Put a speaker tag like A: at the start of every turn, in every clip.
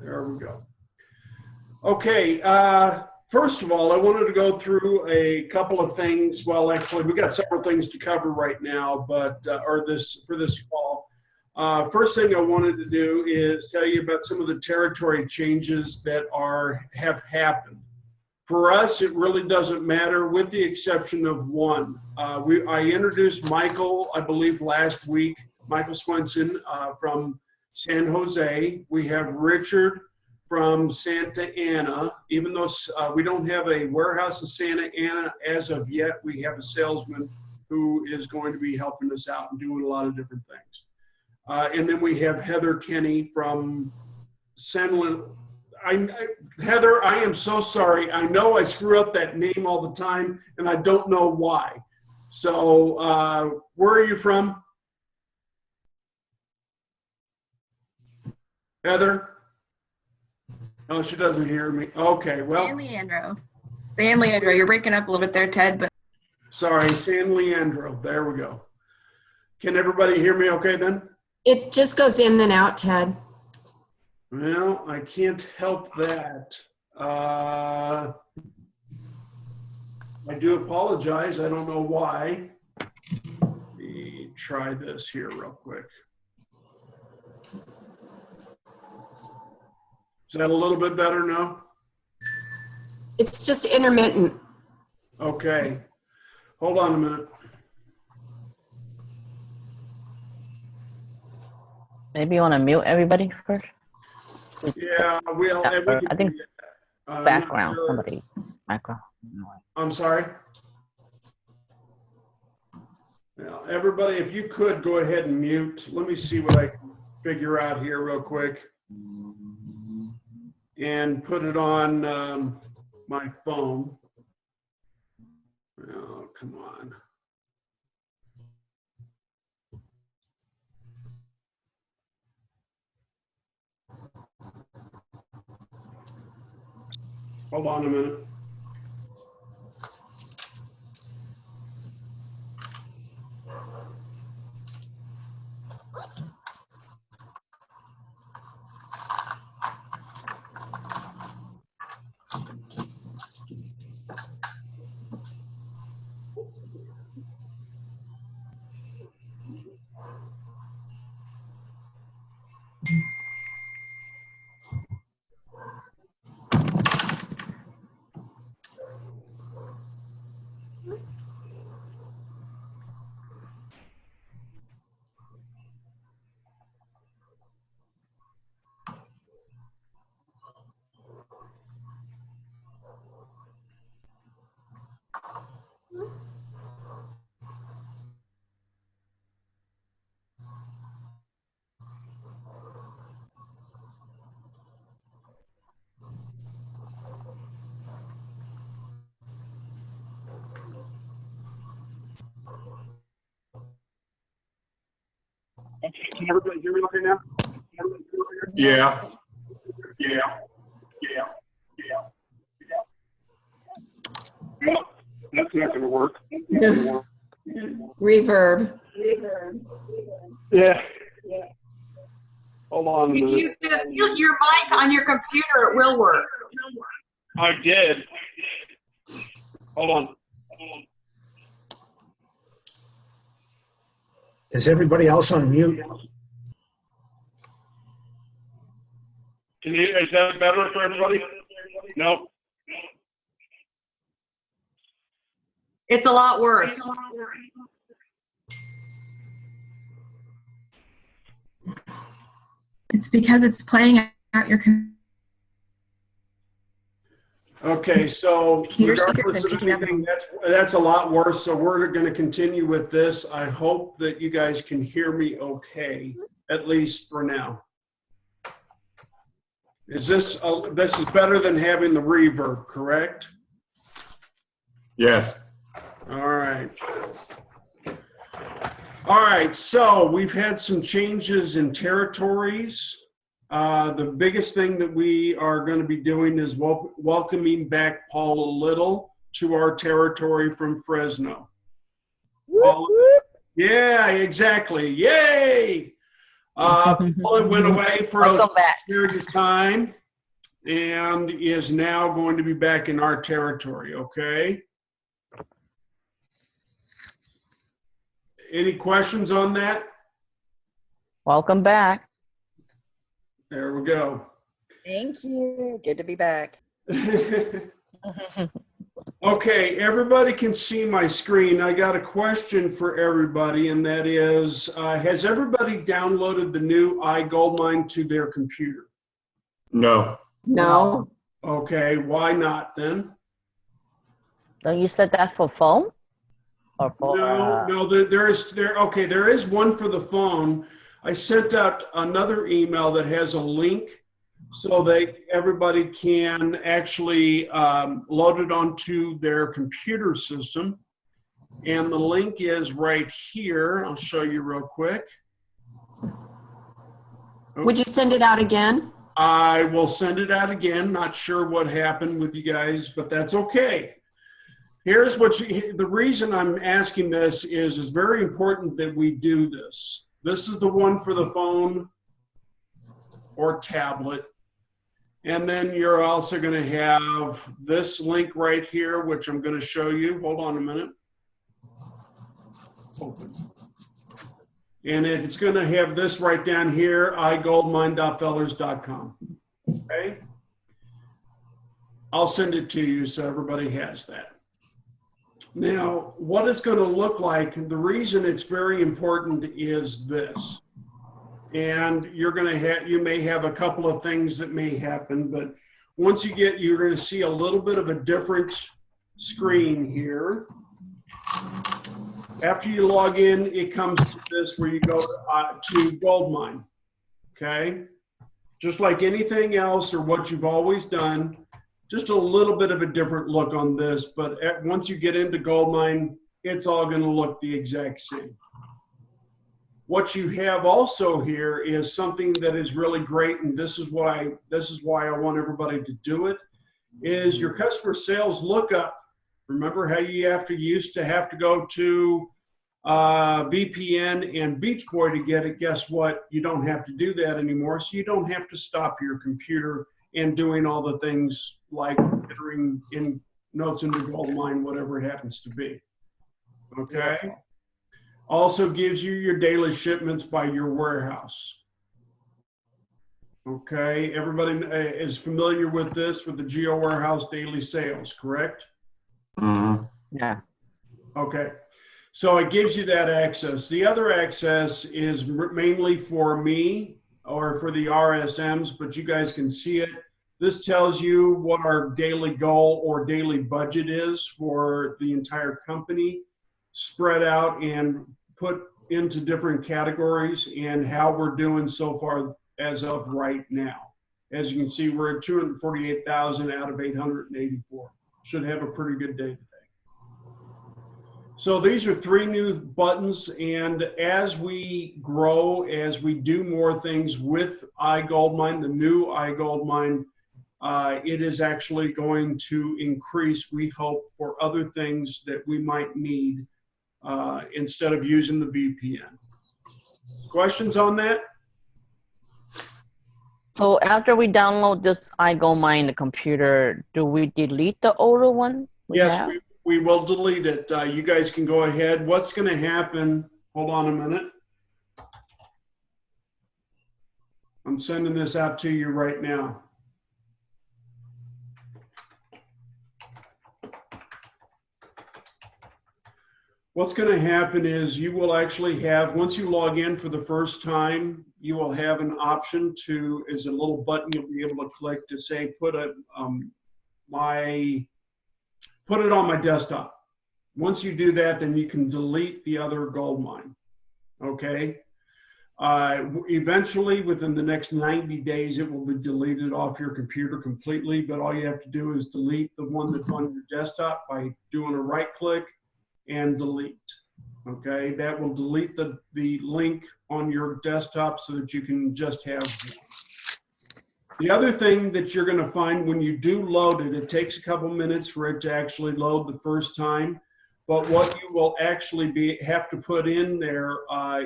A: There we go. Okay, first of all, I wanted to go through a couple of things. Well, actually, we got several things to cover right now, but for this fall. First thing I wanted to do is tell you about some of the territory changes that have happened. For us, it really doesn't matter, with the exception of one. I introduced Michael, I believe, last week, Michael Swenson from San Jose. We have Richard from Santa Ana. Even though we don't have a warehouse in Santa Ana as of yet, we have a salesman who is going to be helping us out and doing a lot of different things. And then we have Heather Kenny from San Heather, I am so sorry. I know I screw up that name all the time, and I don't know why. So where are you from? Heather? Oh, she doesn't hear me. Okay, well.
B: San Leandro. San Leandro. You're breaking up a little bit there, Ted. But
A: sorry, San Leandro. There we go. Can everybody hear me okay then?
C: It just goes in and out, Ted.
A: Well, I can't help that. I do apologize. I don't know why. Let me try this here real quick. Is that a little bit better now?
C: It's just intermittent.
A: Okay. Hold on a minute.
D: Maybe you want to mute everybody first?
A: Yeah, we'll.
D: I think background, sure. Somebody, background.
A: I'm sorry? Now, everybody, if you could go ahead and mute. Let me see what I can figure out here real quick. And put it on my phone. Oh, come on. Hold on a minute. Can everybody hear me okay now?
E: Yeah.
A: That's not going to work.
C: Reverb.
A: Yeah. Hold on a minute.
F: You mute your mic on your computer, it will work.
A: I did. Hold on.
E: Is everybody else on mute?
A: Is that better for everybody? No.
F: It's a lot worse.
B: it's because it's playing out your
A: Okay, so
B: computer speakers
A: regardless
B: and
A: of
B: picking up.
A: anything, that's a lot worse. So we're going to continue with this. I hope that you guys can hear me okay, at least for now. Is this is better than having the reverb, correct?
E: Yes.
A: All right. All right, so we've had some changes in territories. The biggest thing that we are going to be doing is welcoming back Paula Little to our territory from Fresno. Paula, yeah, exactly. Yay! Paula went away for a
D: Welcome back.
A: period of time and is now going to be back in our territory, okay? Any questions on that?
D: Welcome back.
A: There we go.
G: Thank you. Good to be back.
A: Okay, everybody can see my screen. I got a question for everybody, and that is, has everybody downloaded the new iGoldmine to their computer?
E: No.
C: No.
A: Okay, why not then?
D: So you said that for phone? Or for,
A: No, there is one for the phone. I sent out another email that has a link so that everybody can actually load it onto their computer system. And the link is right here. I'll show you real quick.
C: Would you send it out again?
A: I will send it out again. Not sure what happened with you guys, but that's okay. Here's the reason I'm asking this is it's very important that we do this. This is the one for the phone or tablet. And then you're also going to have this link right here, which I'm going to show you. Hold on a minute. Open. And it's going to have this right down here, iGoldmine.fellers.com. Okay? I'll send it to you so everybody has that. Now, what it's going to look like, the reason it's very important is this. And you may have a couple of things that may happen, but once you're going to see a little bit of a different screen here. After you log in, it comes to this where you go to Goldmine, okay? Just like anything else or what you've always done, just a little bit of a different look on this, but once you get into Goldmine, it's all going to look the exact same. What you have also here is something that is really great, and this is why I want everybody to do it, is your customer sales lookup. Remember how you used to have to go to VPN and Beach Boy to get it? Guess what? You don't have to do that anymore, so you don't have to stop your computer and doing all the things like entering in notes into Goldmine, whatever it happens to be. Okay? Also gives you your daily shipments by your warehouse. Okay, everybody is familiar with this, with the Geo Warehouse daily sales, correct?
E: Mm-hmm.
D: Yeah.
A: Okay, so it gives you that access. The other access is mainly for me or for the RSMs, but you guys can see it. This tells you what our daily goal or daily budget is for the entire company, spread out and put into different categories, and how we're doing so far as of right now. As you can see, we're at 248,000 out of 884. Should have a pretty good day today. So these are 3 new buttons, and as we grow, as we do more things with iGoldmine, the new iGoldmine, it is actually going to increase, we hope, for other things that we might need instead of using the VPN. Questions on that?
D: So after we download this iGoldmine the computer, do we delete the older one?
A: Yes, we will delete it. You guys can go ahead. What's going to happen? Hold on a minute. I'm sending this out to you right now. What's going to happen is you will actually have, once you log in for the first time, you will have an option to, is a little button you'll be able to click to say, put it on my desktop. Once you do that, then you can delete the other Goldmine, okay? Eventually, within the next 90 days, it will be deleted off your computer completely, but all you have to do is delete the one that's on your desktop by doing a right click and delete, okay? That will delete the link on your desktop so that you can just have one. The other thing that you're going to find when you do load it, it takes a couple minutes for it to actually load the first time. but what you will actually have to put in there,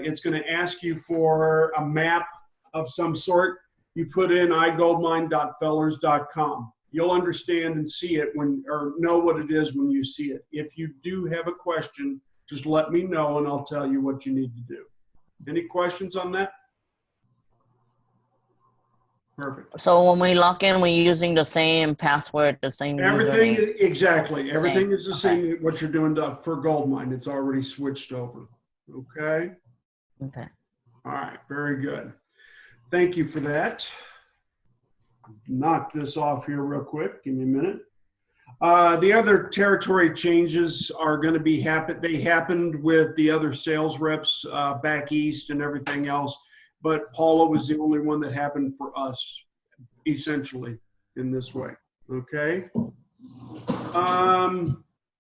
A: it's going to ask you for a map of some sort. You put in igoldmine.fellers.com. You'll understand and see it or know what it is when you see it. If you do have a question, just let me know and I'll tell you what you need to do. Any questions on that? Perfect.
D: So when we log in, we're using the same password, the same
A: Everything,
D: username.
A: exactly. Everything is the
D: Okay.
A: same, what you're doing for Goldmine. It's already switched over. Okay.
D: Okay.
A: All right. Very good. Thank you for that. Knock this off here real quick. Give me a minute. The other territory changes are going to be they happened with the other sales reps back east and everything else, but Paula was the only one that happened for us, essentially, in this way. Okay. All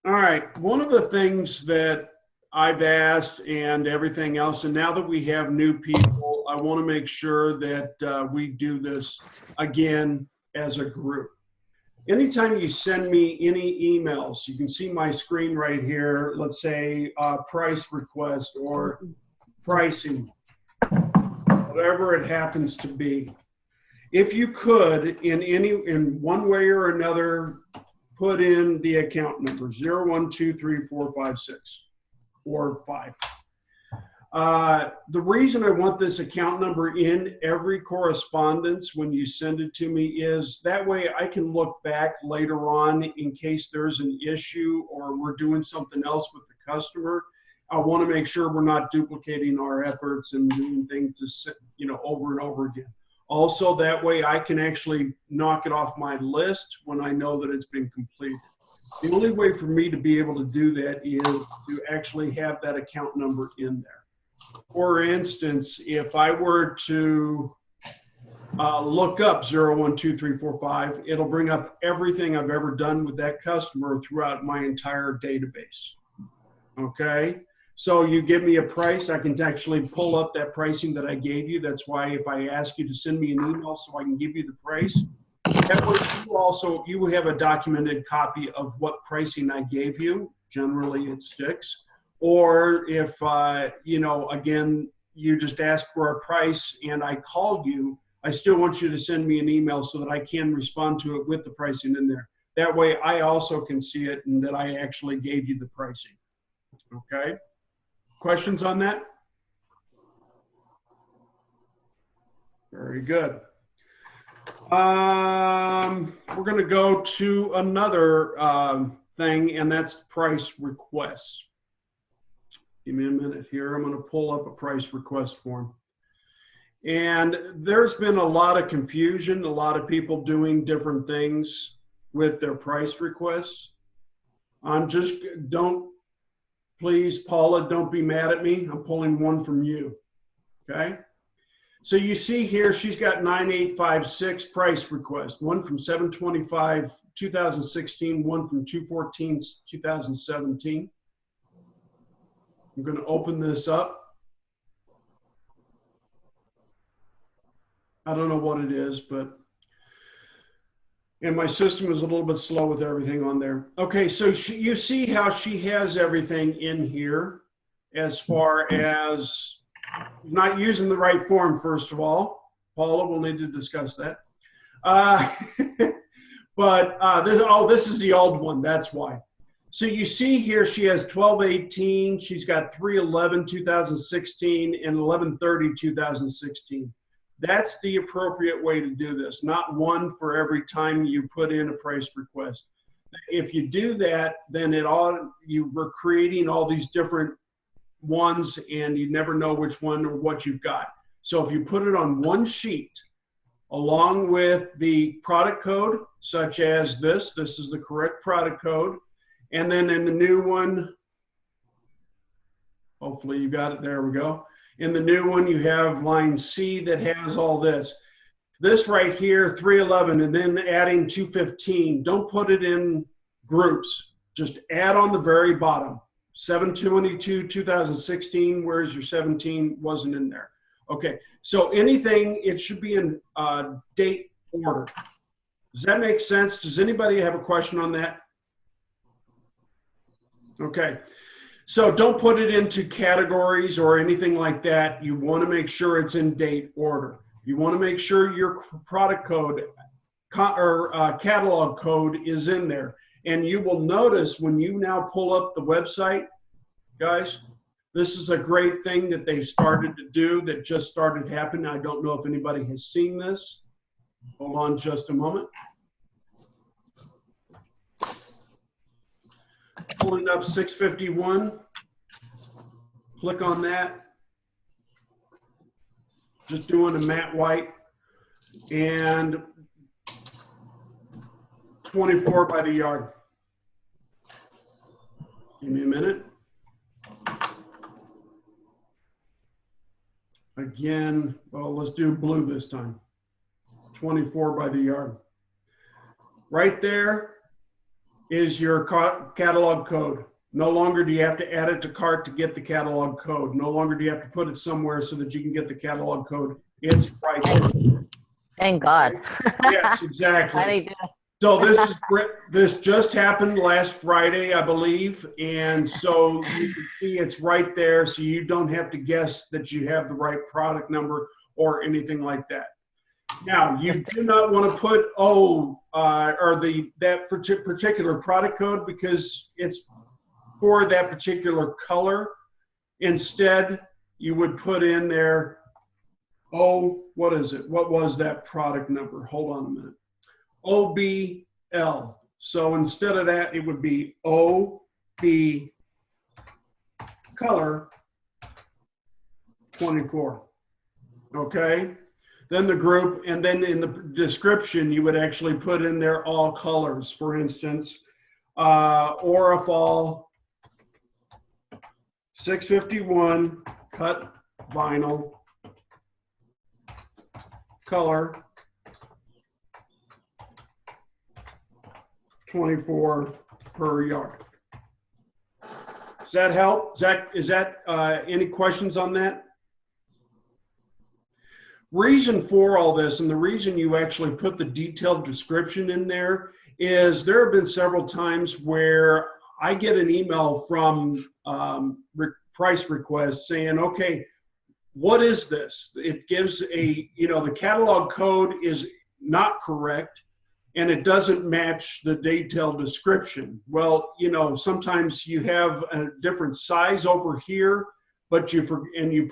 A: right. One of the things that I've asked and everything else, and now that we have new people, I want to make sure that we do this again as a group. Anytime you send me any emails, you can see my screen right here, let's say price request or pricing, whatever it happens to be. If you could, in one way or another, put in the account number 01234564 or 5. The reason I want this account number in every correspondence when you send it to me is that way I can look back later on in case there's an issue or we're doing something else with the customer. I want to make sure we're not duplicating our efforts and doing things over and over again. Also, that way I can actually knock it off my list when I know that it's been completed. The only way for me to be able to do that is to actually have that account number in there. For instance, if I were to look up 012345, it'll bring up everything I've ever done with that customer throughout my entire database. Okay? So you give me a price, I can actually pull up that pricing that I gave you. That's why if I ask you to send me an email so I can give you the price, that way you will have a documented copy of what pricing I gave you. Generally, it sticks. Or if, again, you just ask for a price and I called you, I still want you to send me an email so that I can respond to it with the pricing in there. That way I also can see it and that I actually gave you the pricing. Okay? Questions on that? Very good. We're going to go to another thing, and that's price requests. Give me a minute here. I'm going to pull up a price request form. And there's been a lot of confusion, a lot of people doing different things with their price requests. Please, Paula, don't be mad at me. I'm pulling one from you. Okay? So you see here, she's got 9856 price request, one from 7/25/2016, one from 2/14/2017. I'm going to open this up. I don't know what it is, and my system is a little bit slow with everything on there. Okay, so you see how she has everything in here as far as not using the right form, first of all. Paula, we'll need to discuss that. This is the old one, that's why. So you see here she has 12/18, she's got 3/11/2016 and 11/30/2016. That's the appropriate way to do this, not one for every time you put in a price request. If you do that, then you were creating all these different ones and you never know which one or what you've got. So if you put it on one sheet along with the product code, such as this is the correct product code. And then in the new one, hopefully you got it, there we go. In the new one, you have line C that has all this. This right here, 311, and then adding 215. Don't put it in groups. Just add on the very bottom. 7/22/2016, where's your 17? Wasn't in there. Okay, so anything, it should be in date order. Does that make sense? Does anybody have a question on that? Okay. So don't put it into categories or anything like that. You want to make sure it's in date order. You want to make sure your product code or catalog code is in there. And you will notice when you now pull up the website, guys, this is a great thing that they've started to do that just started happening. I don't know if anybody has seen this. Hold on just a moment. Pulling up 651. Click on that. Just doing a matte white and 24 by the yard. Give me a minute. Again, well, let's do blue this time. 24 by the yard. Right there is your catalog code. No longer do you have to add it to cart to get the catalog code. No longer do you have to put it somewhere so that you can get the catalog code. It's right there.
D: Thank God.
A: Yes, exactly.
D: I need to-
A: So this just happened last Friday, I believe, and so you can see it's right there, so you don't have to guess that you have the right product number or anything like that. Now, you do not want to put or that particular product code because it's for that particular color. Instead, you would put in there, what is it? What was that product number? Hold on a minute. OBL. So instead of that, it would be OB color 24. Okay? Then the group, and then in the description, you would actually put in there all colors. For instance, Orifal 651 cut vinyl color 24 per yard. Does that help? Is that any questions on that? Reason for all this, and the reason you actually put the detailed description in there, is there have been several times where I get an email from price request saying, okay, what is this? It gives the catalog code is not correct, and it doesn't match the detailed description. Well, sometimes you have a different size over here, but you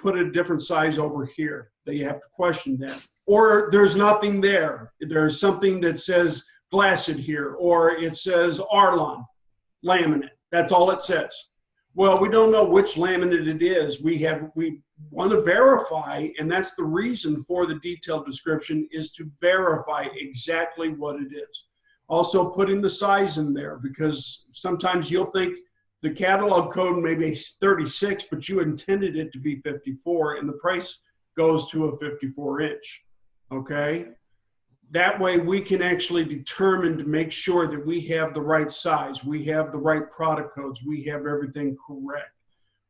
A: put a different size over here. That you have to question that. Or there's nothing there. There's something that says Glacid here, or it says Arlon laminate. That's all it says. Well, we don't know which laminate it is. We want to verify, and that's the reason for the detailed description, is to verify exactly what it is. Also putting the size in there, because sometimes you'll think the catalog code may be 36, but you intended it to be 54, and the price goes to a 54 inch, okay? That way we can actually determine to make sure that we have the right size, we have the right product codes, we have everything correct,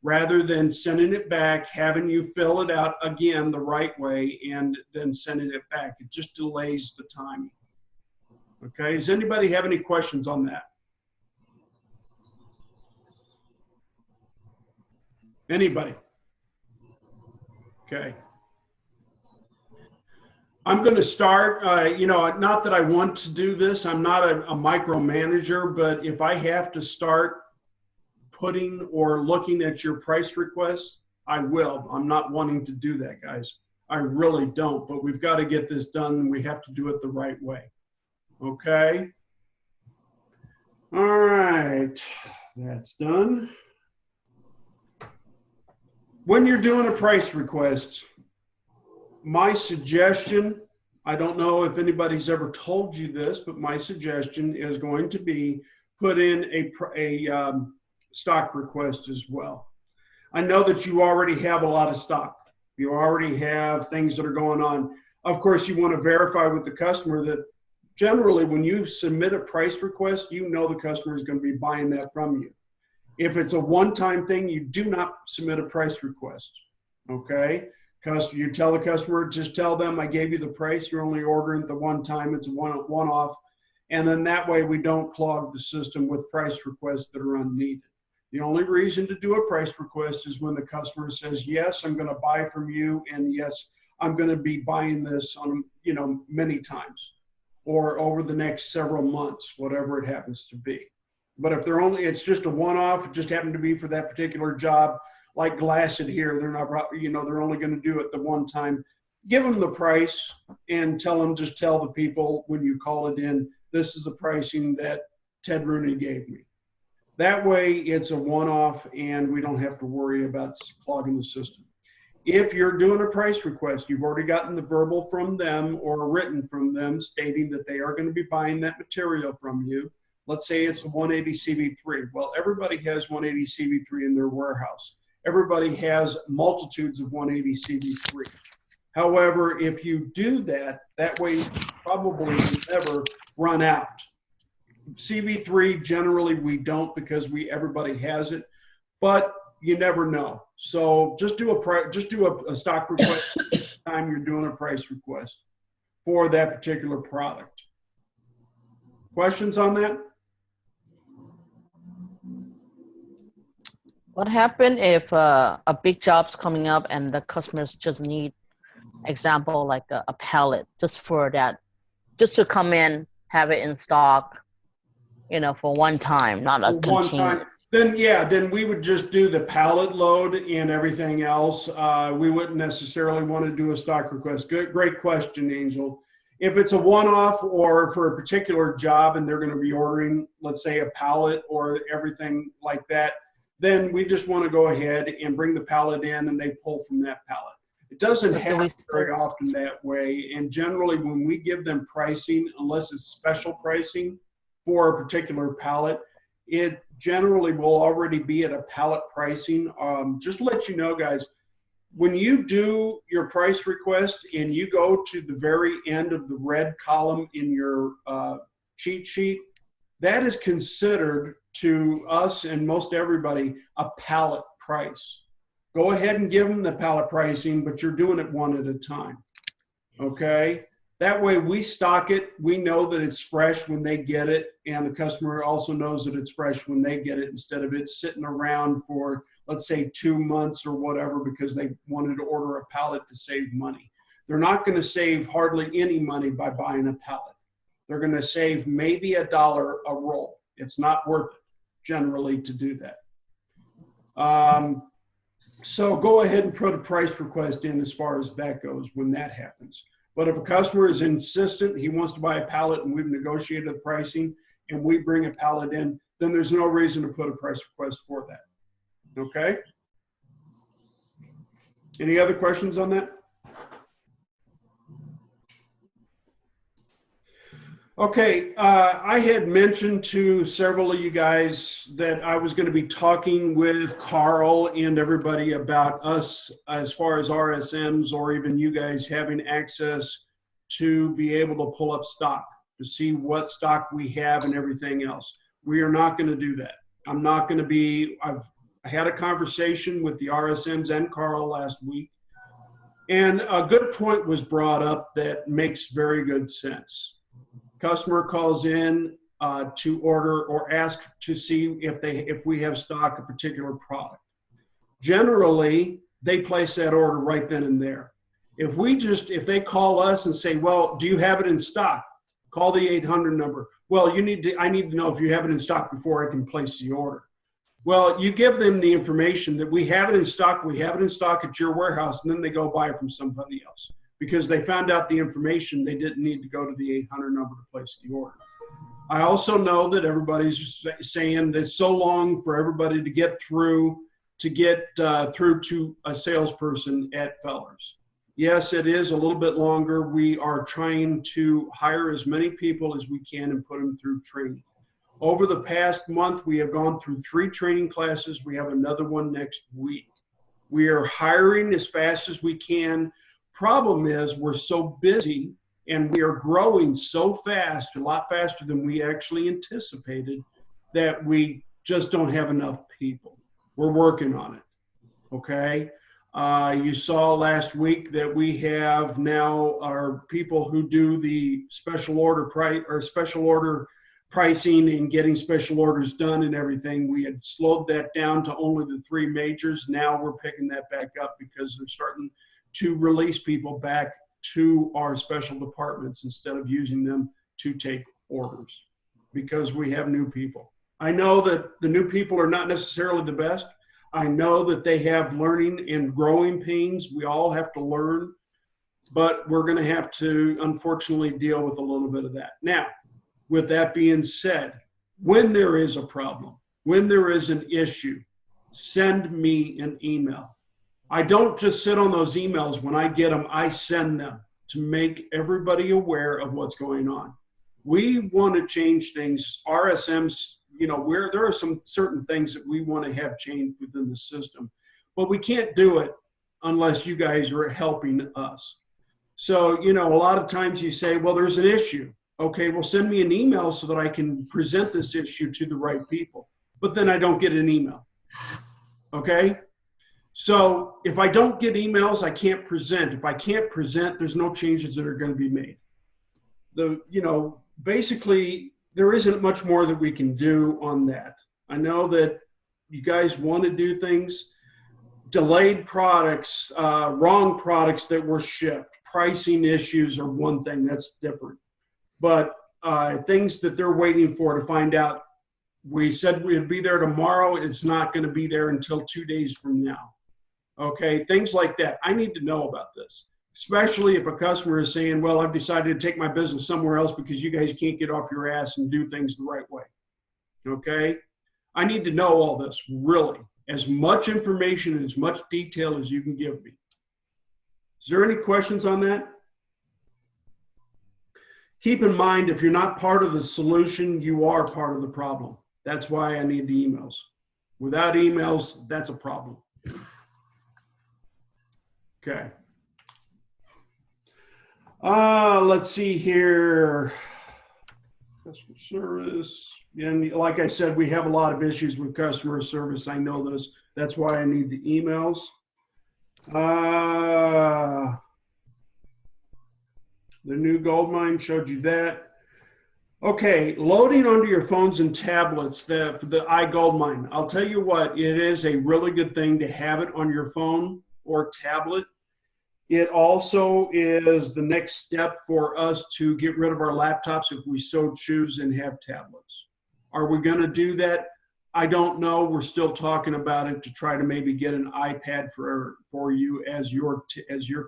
A: rather than sending it back, having you fill it out again the right way, and then sending it back. It just delays the timing. Okay, does anybody have any questions on that? Anybody? Okay. I'm going to start, not that I want to do this. I'm not a micromanager, but if I have to start putting or looking at your price requests, I will. I'm not wanting to do that, guys. I really don't, but we've got to get this done, and we have to do it the right way. Okay? All right. That's done. When you're doing a price request, my suggestion, I don't know if anybody's ever told you this, but my suggestion is going to be put in a stock request as well. I know that you already have a lot of stock. You already have things that are going on. Of course, you want to verify with the customer that generally when you submit a price request, you know the customer is going to be buying that from you. If it's a one-time thing, you do not submit a price request, okay? Because you tell the customer, just tell them I gave you the price, you're only ordering it the one time, it's a one-off, and then that way we don't clog the system with price requests that are unneeded. The only reason to do a price request is when the customer says, yes, I'm going to buy from you, and yes, I'm going to be buying this on, many times or over the next several months, whatever it happens to be. But if it's just a one-off, it just happened to be for that particular job, like Glassett here, they're not, they're only going to do it the one time. Give them the price and just tell the people when you call it in, this is the pricing that Ted Rooney gave me. That way it's a one-off and we don't have to worry about clogging the system. If you're doing a price request, you've already gotten the verbal from them or written from them stating that they are going to be buying that material from you. Let's say it's a 180 CV3. Well, everybody has 180 CV3 in their warehouse. Everybody has multitudes of 180 CV3. However, if you do that way you probably never run out. CV3, generally we don't because everybody has it, but you never know. So just do a stock request each time you're doing a price request for that particular product. Questions on that?
D: What happened if a big job's coming up and the customers just need, example, like a pallet just for that, just to come in, have it in stock, for one time, not a
A: One
D: container.
A: time. Then we would just do the pallet load and everything else. We wouldn't necessarily want to do a stock request. Great question, Angel. If it's a one-off or for a particular job and they're going to be ordering, let's say, a pallet or everything like that, then we just want to go ahead and bring the pallet in and they pull from that pallet. It doesn't happen very often that way. And generally when we give them pricing, unless it's special pricing for a particular pallet, it generally will already be at a pallet pricing. Just to let you know, guys, when you do your price request and you go to the very end of the red column in your cheat sheet, that is considered to us and most everybody a pallet price. Go ahead and give them the pallet pricing, but you're doing it one at a time. Okay? That way we stock it. We know that it's fresh when they get it, and the customer also knows that it's fresh when they get it instead of it sitting around for, let's say, 2 months or whatever because they wanted to order a pallet to save money. They're not going to save hardly any money by buying a pallet. They're going to save maybe $1 a roll. It's not worth it generally to do that. So go ahead and put a price request in as far as that goes when that happens. But if a customer is insistent, he wants to buy a pallet and we've negotiated the pricing and we bring a pallet in, then there's no reason to put a price request for that. Okay? Any other questions on that? Okay, I had mentioned to several of you guys that I was going to be talking with Carl and everybody about us as far as RSMs or even you guys having access to be able to pull up stock to see what stock we have and everything else. We are not going to do that. I'm not going to be, I had a conversation with the RSMs and Carl last week, and a good point was brought up that makes very good sense. Customer calls in to order or ask to see if we have stock a particular product. Generally, they place that order right then and there. If they call us and say, well, do you have it in stock? Call the 800 number. Well, I need to know if you have it in stock before I can place the order. Well, you give them the information that we have it in stock at your warehouse, and then they go buy it from somebody else. Because they found out the information, they didn't need to go to the 800 number to place the order. I also know that everybody's saying that it's so long for everybody to get through to a salesperson at Fellers. Yes, it is a little bit longer. We are trying to hire as many people as we can and put them through training. Over the past month, we have gone through 3 training classes. We have another one next week. We are hiring as fast as we can. Problem is we're so busy and we are growing so fast, a lot faster than we actually anticipated, that we just don't have enough people. We're working on it. Okay. You saw last week that we have now our people who do the special order pricing and getting special orders done and everything. We had slowed that down to only the 3 majors. Now we're picking that back up because they're starting to release people back to our special departments instead of using them to take orders because we have new people. I know that the new people are not necessarily the best. I know that they have learning and growing pains. We all have to learn, but we're going to have to, unfortunately, deal with a little bit of that. Now, with that being said, when there is a problem, when there is an issue, send me an email. I don't just sit on those emails. When I get them, I send them to make everybody aware of what's going on. We want to change things. RSMs, there are some certain things that we want to have changed within the system, but we can't do it unless you guys are helping us. So, a lot of times you say, well, there's an issue. Okay, well, send me an email so that I can present this issue to the right people. But then I don't get an email. Okay? So if I don't get emails, I can't present. If I can't present, there's no changes that are going to be made. Basically, there isn't much more that we can do on that. I know that you guys want to do things. Delayed products, wrong products that were shipped, pricing issues are one thing, that's different. But things that they're waiting for to find out, we said we'd be there tomorrow. It's not going to be there until 2 days from now. Okay, things like that. I need to know about this, especially if a customer is saying, well, I've decided to take my business somewhere else because you guys can't get off your ass and do things the right way. Okay, I need to know all this, really. As much information and as much detail as you can give me. Is there any questions on that? Keep in mind, if you're not part of the solution, you are part of the problem. That's why I need the emails. Without emails, that's a problem. Okay. Let's see here. Customer service. And like I said, we have a lot of issues with customer service. I know this. That's why I need the emails. The new Goldmine showed you that. Okay, loading onto your phones and tablets, for the iGoldmine. I'll tell you what, it is a really good thing to have it on your phone or tablet. It also is the next step for us to get rid of our laptops if we so choose and have tablets. Are we going to do that? I don't know. We're still talking about it to try to maybe get an iPad for you as your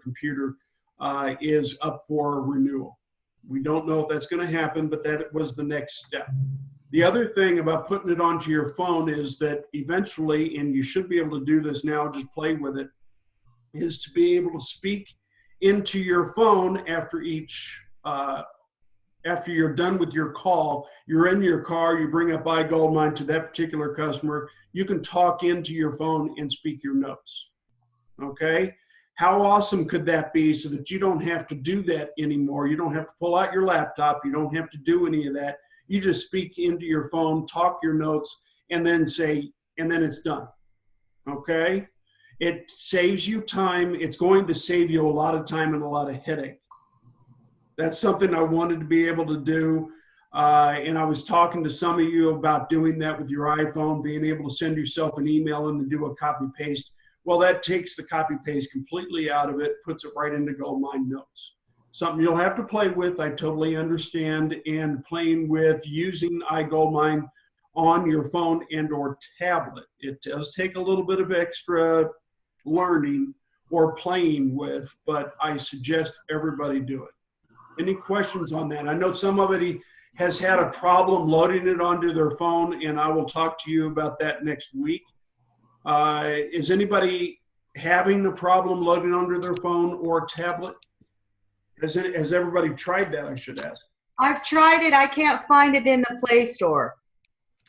A: computer is up for renewal. We don't know if that's going to happen, but that was the next step. The other thing about putting it onto your phone is that eventually, and you should be able to do this now, just play with it, is to be able to speak into your phone after after you're done with your call. You're in your car, you bring up iGoldmine to that particular customer, you can talk into your phone and speak your notes. Okay? How awesome could that be so that you don't have to do that anymore? You don't have to pull out your laptop. You don't have to do any of that. You just speak into your phone, talk your notes, and then it's done. Okay? It saves you time. It's going to save you a lot of time and a lot of headache. That's something I wanted to be able to do. And I was talking to some of you about doing that with your iPhone, being able to send yourself an email and then do a copy paste. Well, that takes the copy paste completely out of it, puts it right into Goldmine Notes. Something you'll have to play with, I totally understand, and playing with using iGoldmine on your phone and or tablet. It does take a little bit of extra learning or playing with, but I suggest everybody do it. Any questions on that? I know somebody has had a problem loading it onto their phone, and I will talk to you about that next week. Is anybody having a problem loading onto their phone or tablet? Has everybody tried that, I should ask?
F: I've tried it. I can't find it in the Play Store.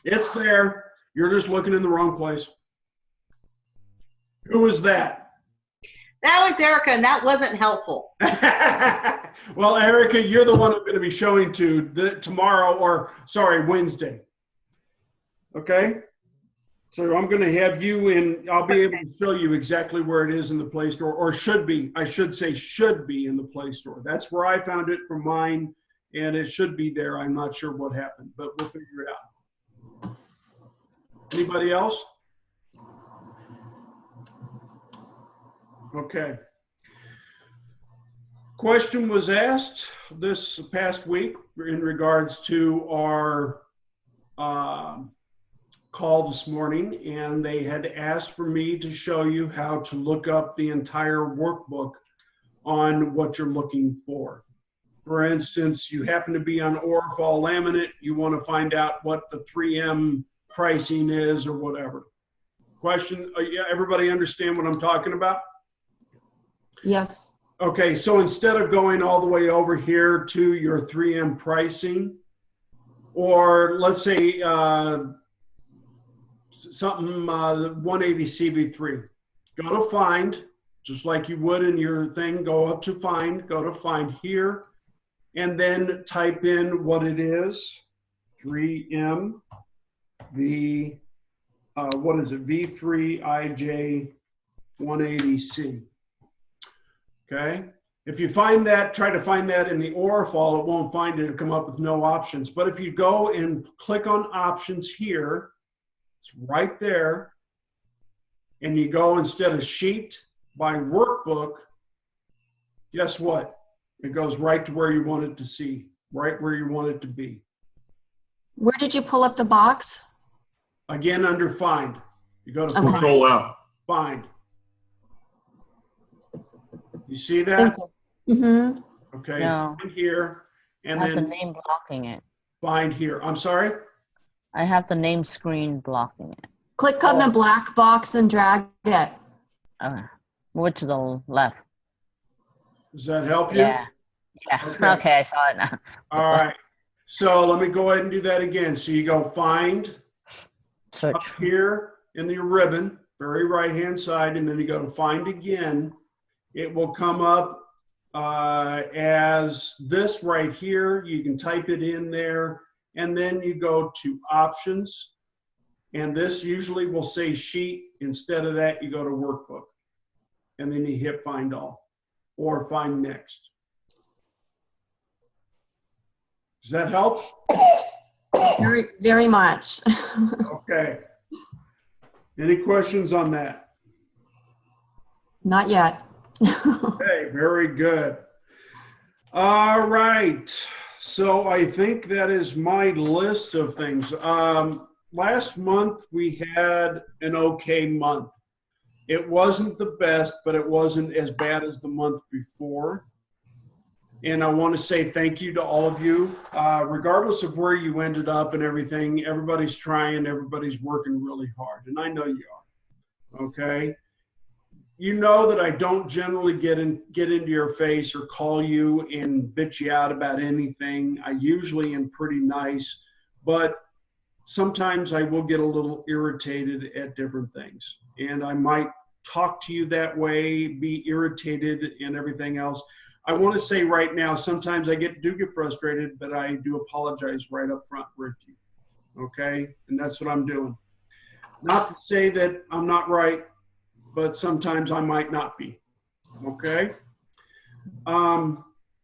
A: It's there. You're just looking in the wrong place. Who was that?
F: That was Erica, and that wasn't helpful.
A: Well, Erica, you're the one I'm going to be showing to Wednesday. Okay? So I'm going to have you in, I'll be able to show you exactly where it is in the Play Store, or should be, I should say should be in the Play Store. That's where I found it for mine, and it should be there. I'm not sure what happened, but we'll figure it out. Anybody else? Okay. Question was asked this past week in regards to our call this morning, and they had asked for me to show you how to look up the entire workbook on what you're looking for. For instance, you happen to be on Orifal laminate, you want to find out what the 3M pricing is or whatever. Question, yeah, everybody understand what I'm talking about?
C: Yes.
A: Okay, so instead of going all the way over here to your 3M pricing, or let's say something 180 CV3, go to find, just like you would in your thing, go up to find, go to find here, and then type in what it is, 3M, what is it, V3IJ 180C. Okay, if you find that, try to find that in the Orifal, it won't find it, it'll come up with no options. But if you go and click on options here, it's right there, and you go instead of sheet by workbook, guess what? It goes right to where you want it to see, right where you want it to be.
C: Where did you pull up the box?
A: Again, under find. You go to
C: Okay.
E: Control F.
A: find. You see
C: Thank
A: that?
C: you. Mm-hmm.
A: Okay,
D: No.
A: find here,
D: I
A: and
D: have the
A: then
D: name blocking it.
A: find here. I'm sorry?
D: I have the name screen blocking it.
C: Click on the black box and drag it.
D: Okay. Move it to the left.
A: Does that help you?
D: Yeah. Yeah.
A: Okay.
D: Okay, I saw it now.
A: All right. So let me go ahead and do that again. So you go find
D: Search.
A: up here in the ribbon, very right-hand side, and then you go to find again. It will come up as this right here. You can type it in there, and then you go to options, and this usually will say sheet. Instead of that, you go to workbook, and then you hit find all or find next. Does that help?
C: Very, very much.
A: Okay. Any questions on that?
C: Not yet.
A: Okay, very good. All right. So I think that is my list of things. Last month we had an okay month. It wasn't the best, but it wasn't as bad as the month before. And I want to say thank you to all of you. Regardless of where you ended up and everything, everybody's trying, everybody's working really hard. And I know you are. Okay? You know that I don't generally get into your face or call you and bitch you out about anything. I usually am pretty nice, but sometimes I will get a little irritated at different things. And I might talk to you that way, be irritated and everything else. I want to say right now, sometimes I do get frustrated, but I do apologize right up front with you. Okay? And that's what I'm doing. Not to say that I'm not right, but sometimes I might not be. Okay?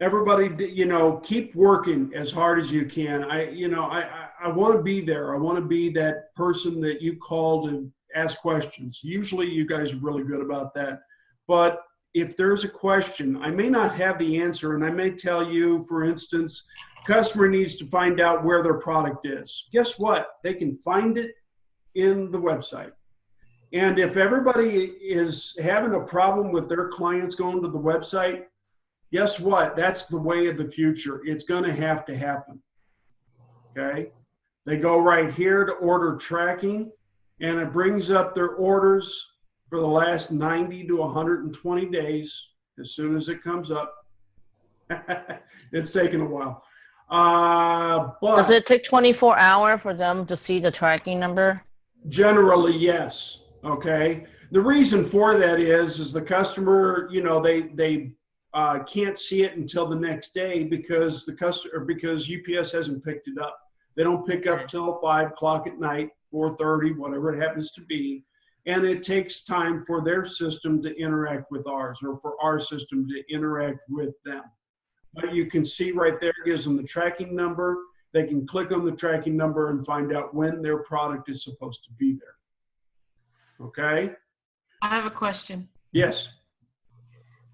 A: Everybody, you know, keep working as hard as you can. I want to be there. I want to be that person that you call to ask questions. Usually you guys are really good about that. But if there's a question, I may not have the answer, and I may tell you, for instance, customer needs to find out where their product is. Guess what? They can find it in the website. And if everybody is having a problem with their clients going to the website, guess what? That's the way of the future. It's going to happen. Okay? They go right here to order tracking, and it brings up their orders for the last 90 to 120 days as soon as it comes up. It's taken a while. But
D: Does it take 24 hours for them to see the tracking number?
A: generally, yes. Okay. The reason for that is the customer, you know, they can't see it until the next day because because UPS hasn't picked it up. They don't pick up till 5 o'clock at night, 4:30, whatever it happens to be. And it takes time for their system to interact with ours, or for our system to interact with them. But you can see right there, it gives them the tracking number. They can click on the tracking number and find out when their product is supposed to be there. Okay?
H: I have a question.
A: Yes.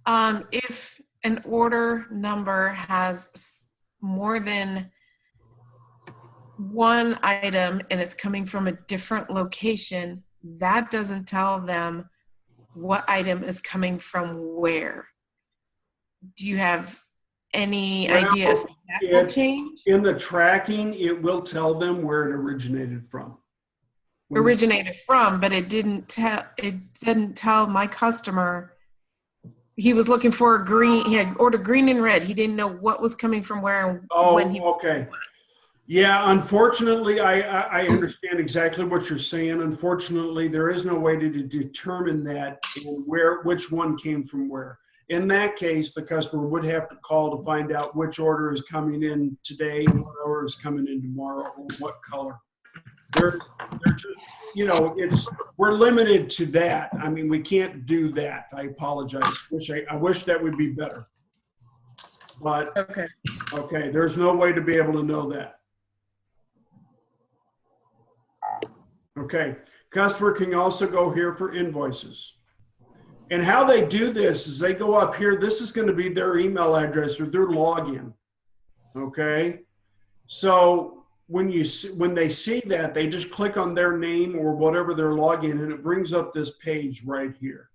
H: If an order number has more than one item and it's coming from a different location, that doesn't tell them what item is coming from where. Do you have any idea if that will change?
A: In the tracking, it will tell them where it originated from.
H: Originated from, but it didn't tell my customer. He was looking for a green, he had ordered green and red. He didn't know what was coming from where and when he.
A: Okay. Yeah, unfortunately, I understand exactly what you're saying. Unfortunately, there is no way to determine that and which one came from where. In that case, the customer would have to call to find out which order is coming in today and what order is coming in tomorrow or what color. They're just, we're limited to that. I mean, we can't do that. I apologize. I wish that would be better. But, okay, there's no way to be able to know that. Okay, customer can also go here for invoices. And how they do this is they go up here. This is going to be their email address or their login. Okay, so when they see that, they just click on their name or whatever their login, and it brings up this page right here.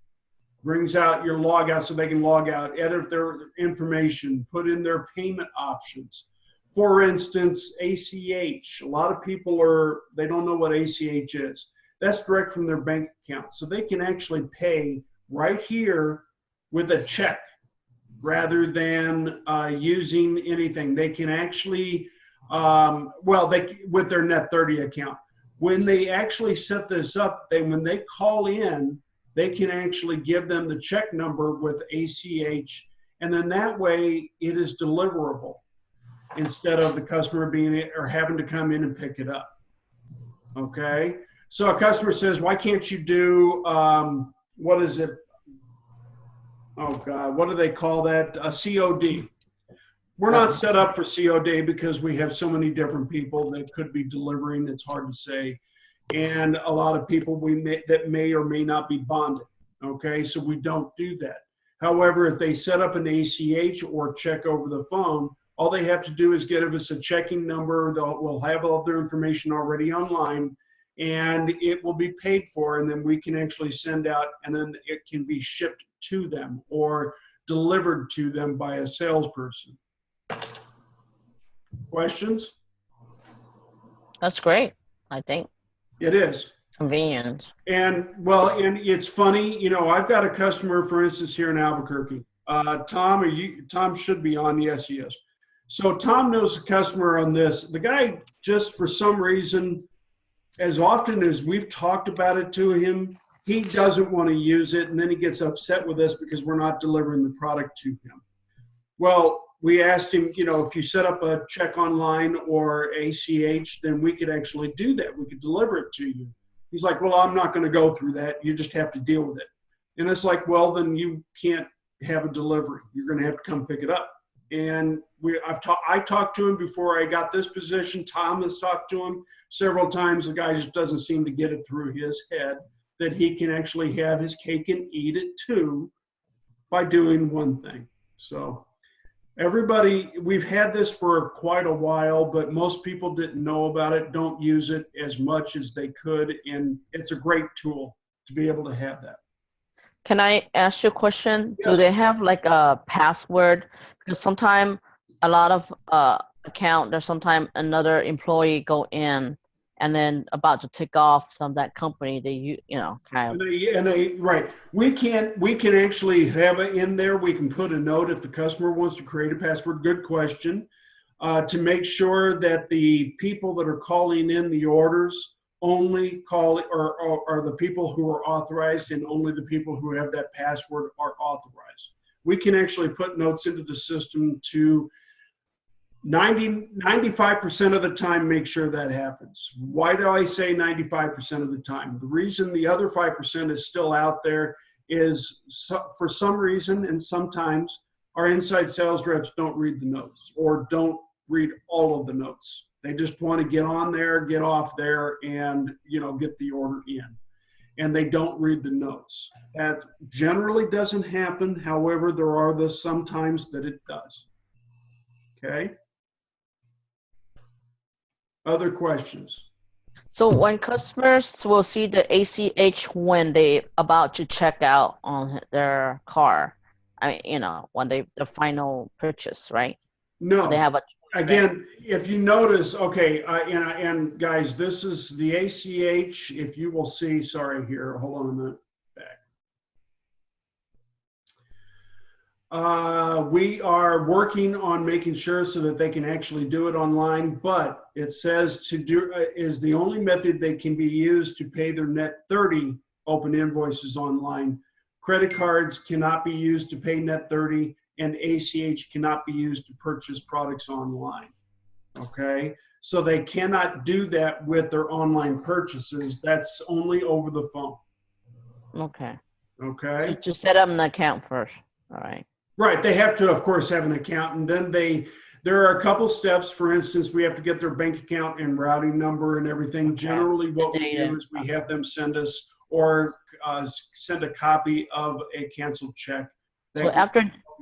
A: Brings out your logout so they can log out, edit their information, put in their payment options. For instance, ACH. A lot of people they don't know what ACH is. That's direct from their bank account. So they can actually pay right here with a check rather than using anything. They can actually, with their Net30 account. When they actually set this up, when they call in, they can actually give them the check number with ACH, and then that way it is deliverable instead of the customer having to come in and pick it up. Okay, so a customer says, "Why can't you do what is it? Oh God, what do they call that? A COD." We're not set up for COD because we have so many different people that could be delivering. It's hard to say. And a lot of people that may or may not be bonded. Okay, so we don't do that. However, if they set up an ACH or check over the phone, all they have to do is give us a checking number. We'll have all their information already online, and it will be paid for, and then we can actually send out, and then it can be shipped to them or delivered to them by a salesperson. Questions?
D: That's great, I think.
A: It is.
D: Convenient.
A: And it's funny, I've got a customer, for instance, here in Albuquerque. Tom should be on. Yes, he is. So Tom knows the customer on this. The guy, just for some reason, as often as we've talked about it to him, he doesn't want to use it, and then he gets upset with us because we're not delivering the product to him. Well, we asked him, if you set up a check online or ACH, then we could actually do that. We could deliver it to you. He's like, well, I'm not going to go through that. You just have to deal with it. And it's like, well, then you can't have a delivery. You're going to have to come pick it up. And I talked to him before I got this position. Tom has talked to him several times. The guy just doesn't seem to get it through his head that he can actually have his cake and eat it too by doing one thing. So everybody, we've had this for quite a while, but most people didn't know about it, don't use it as much as they could, and it's a great tool to be able to have that.
D: Can I ask you a question?
A: Yes.
D: Do they have like a password? Because sometimes a lot of there's sometimes another employee go in and then about to take off from that company, kind of.
A: Right. We can actually have it in there. We can put a note if the customer wants to create a password. Good question. To make sure that the people that are calling in the orders only call or the people who are authorized, and only the people who have that password are authorized. We can actually put notes into the system to 95% of the time make sure that happens. Why do I say 95% of the time? The reason the other 5% is still out there is for some reason, and sometimes our inside sales reps don't read the notes or don't read all of the notes. They just want to get on there, get off there, and get the order in. And they don't read the notes. That generally doesn't happen. However, there are the sometimes that it does. Okay. Other questions?
D: So when customers will see the ACH when they about to check out on their car, when the final purchase, right?
A: No.
D: They have a
A: Again, if you notice, okay, and guys, this is the ACH. If you will see, sorry here, hold on a minute. Back. We are working on making sure so that they can actually do it online, but it says to do is the only method they can be used to pay their net 30 open invoices online. Credit cards cannot be used to pay net 30. And ACH cannot be used to purchase products online, okay? So they cannot do that with their online purchases. That's only over the phone,
D: Okay.
A: okay?
D: To set up an account first, all right?
A: Right, they have to, of course, have an account, and then there are a couple steps. For instance, we have to get their bank account and routing number and everything.
D: Okay.
A: Generally, what we do is we have them send us or send a copy of a canceled check.
D: So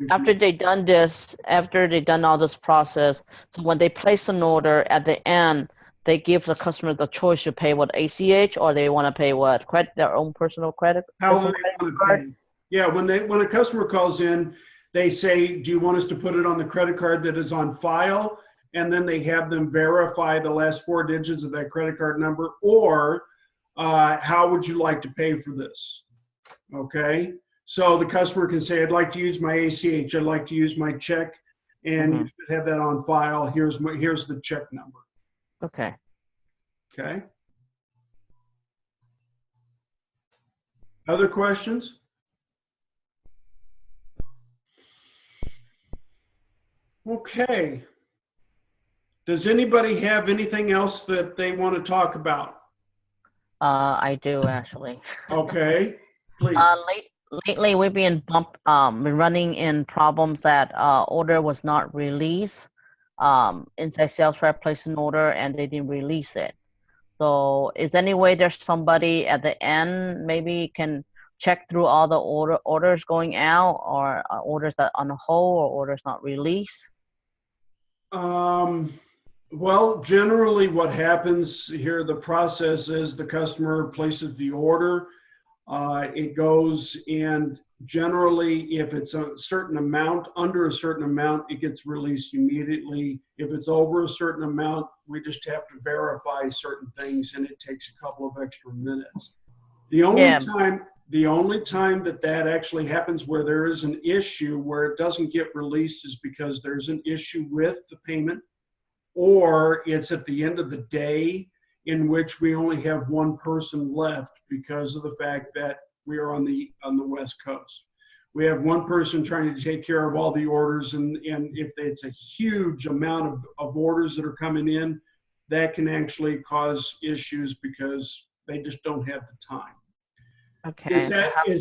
D: after they done this, after they done all this process, so when they place an order at the end, they give the customer the choice to pay with ACH or they want to pay what their own personal credit.
A: How
D: personal
A: they
D: credit
A: want to
D: card?
A: pay. Yeah, when a customer calls in, they say, "Do you want us to put it on the credit card that is on file?" And then they have them verify the last 4 digits of that credit card number, or how would you like to pay for this? Okay. So the customer can say, "I'd like to use my ACH. I'd like to use my check, and you should have that on file. Here's the check number."
D: Okay.
A: Okay. Other questions? Okay. Does anybody have anything else that they want to talk about?
D: I do actually.
A: Okay, please.
D: Lately we've been running in problems that order was not released. Inside sales rep placed an order and they didn't release it. So is any way there's somebody at the end maybe can check through all the orders going out or orders that on hold or orders not released?
A: Well, generally what happens here, the process is the customer places the order. It goes, and generally if it's a certain amount, under a certain amount, it gets released immediately. If it's over a certain amount, we just have to verify certain things and it takes a couple of extra minutes. The only time that actually happens where there is an issue where it doesn't get released is because there's an issue with the payment, or it's at the end of the day in which we only have one person left because of the fact that we are on the West Coast. We have one person trying to take care of all the orders, and if it's a huge amount of orders that are coming in, that can actually cause issues because they just don't have the time.
D: Okay.
A: Is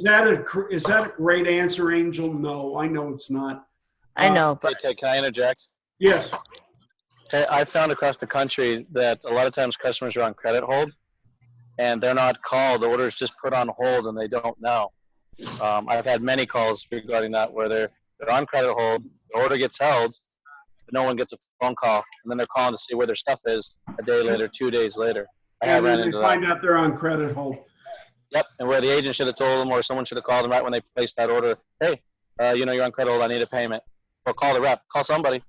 A: that a great answer, Angel? No, I know it's not.
D: I know, but
I: Hey, Ted, can I interject?
A: Yes.
I: Hey, I found across the country that a lot of times customers are on credit hold and they're not called. The order is just put on hold and they don't know. I've had many calls regarding that where they're on credit hold, the order gets held, but no one gets a phone call, and then they're calling to see where their stuff is a day later, 2 days later. I have
A: And
I: ran
A: then
I: into
A: they
I: that.
A: find out they're on credit hold.
I: Yep, and where the agent should have told them or someone should have called them right when they placed that order, hey, you're on credit hold, I need a payment. Or call the rep, call somebody.